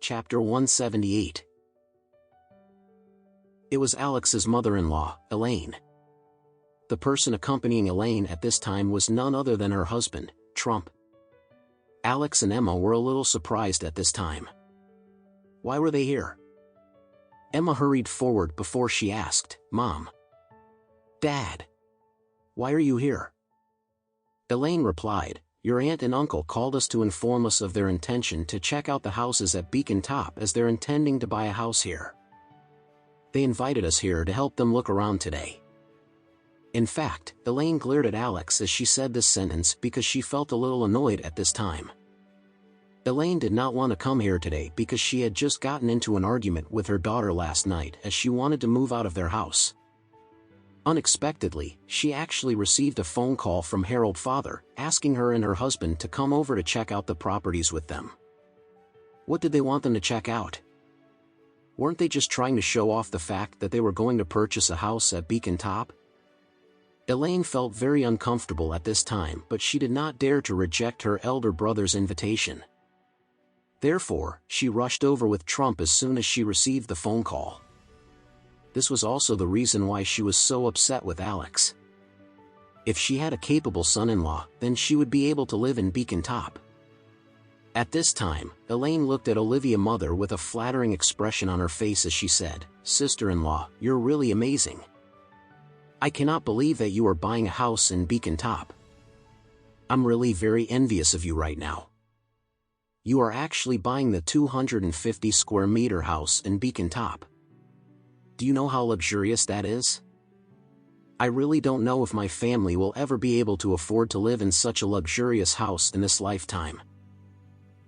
Chapter 178. It was Alex's mother-in-law, Elaine. The person accompanying Elaine at this time was none other than her husband, Trump. Alex and Emma were a little surprised at this time. Why were they here? Emma hurried forward before she asked, "Mom. Dad. Why are you here?" Elaine replied, "Your aunt and uncle called us to inform us of their intention to check out the houses at Beacon Top as they're intending to buy a house here. They invited us here to help them look around today." In fact, Elaine glared at Alex as she said this sentence because she felt a little annoyed at this time. Elaine did not want to come here today because she had just gotten into an argument with her daughter last night as she wanted to move out of their house. Unexpectedly, she actually received a phone call from Harold's father, asking her and her husband to come over to check out the properties with them. What did they want them to check out? Weren't they just trying to show off the fact that they were going to purchase a house at Beacon Top? Elaine felt very uncomfortable at this time, but she did not dare to reject her elder brother's invitation. Therefore, she rushed over with Trump as soon as she received the phone call. This was also the reason why she was so upset with Alex. If she had a capable son-in-law, then she would be able to live in Beacon Top. At this time, Elaine looked at Olivia's mother with a flattering expression on her face as she said, "Sister-in-law, you're really amazing. I cannot believe that you are buying a house in Beacon Top. I'm really very envious of you right now. You are actually buying the 250 square meter house in Beacon Top. Do you know how luxurious that is? I really don't know if my family will ever be able to afford to live in such a luxurious house in this lifetime."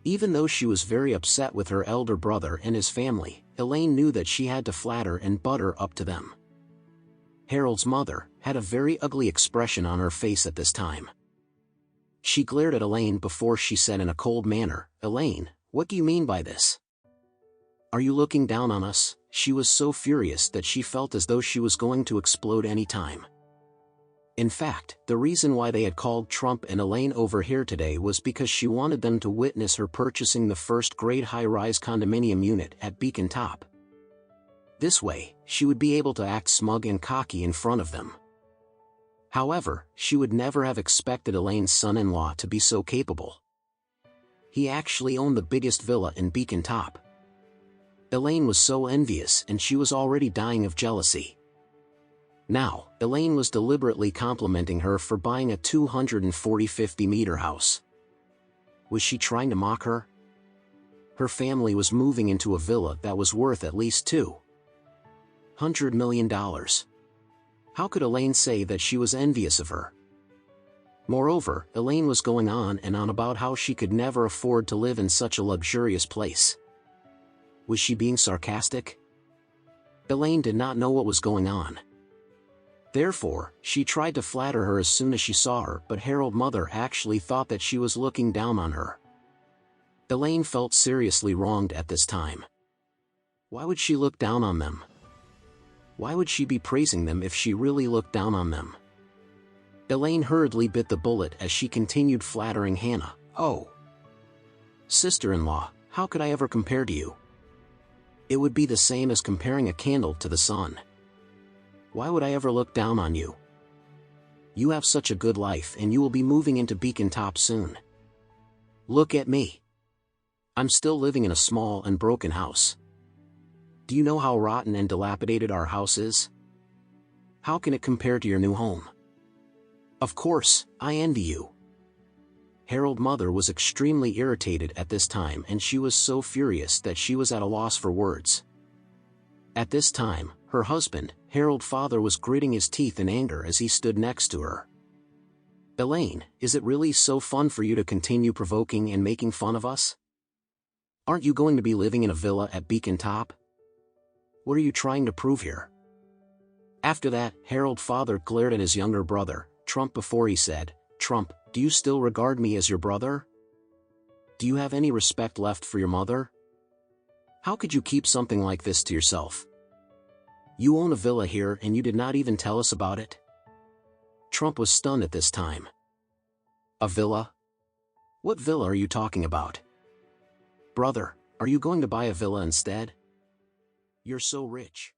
Even though she was very upset with her elder brother and his family, Elaine knew that she had to flatter and butter up to them. Harold's mother had a very ugly expression on her face at this time. She glared at Elaine before she said in a cold manner, "Elaine, what do you mean by this? Are you looking down on us?" She was so furious that she felt as though she was going to explode any time. In fact, the reason why they had called Trump and Elaine over here today was because she wanted them to witness her purchasing the first-grade high-rise condominium unit at Beacon Top. This way, she would be able to act smug and cocky in front of them. However, she would never have expected Elaine's son-in-law to be so capable. He actually owned the biggest villa in Beacon Top. Elaine was so envious and she was already dying of jealousy. Now, Elaine was deliberately complimenting her for buying a 250-meter house. Was she trying to mock her? Her family was moving into a villa that was worth at least $200 million. How could Elaine say that she was envious of her? Moreover, Elaine was going on and on about how she could never afford to live in such a luxurious place. Was she being sarcastic? Elaine did not know what was going on. Therefore, she tried to flatter her as soon as she saw her, but Harold's mother actually thought that she was looking down on her. Elaine felt seriously wronged at this time. Why would she look down on them? Why would she be praising them if she really looked down on them? Elaine hurriedly bit the bullet as she continued flattering Hannah. "Oh, sister-in-law, how could I ever compare to you? It would be the same as comparing a candle to the sun. Why would I ever look down on you? You have such a good life and you will be moving into Beacon Top soon. Look at me. I'm still living in a small and broken house. Do you know how rotten and dilapidated our house is? How can it compare to your new home? Of course, I envy you." Harold's mother was extremely irritated at this time and she was so furious that she was at a loss for words. At this time, her husband, Harold's father, was gritting his teeth in anger as he stood next to her. "Elaine, is it really so fun for you to continue provoking and making fun of us? Aren't you going to be living in a villa at Beacon Top? What are you trying to prove here?" After that, Harold's father glared at his younger brother, Trump, before he said, "Trump, do you still regard me as your brother? Do you have any respect left for your mother? How could you keep something like this to yourself? You own a villa here and you did not even tell us about it?" Trump was stunned at this time. "A villa? What villa are you talking about? Brother, Are you going to buy a villa instead? You're so rich.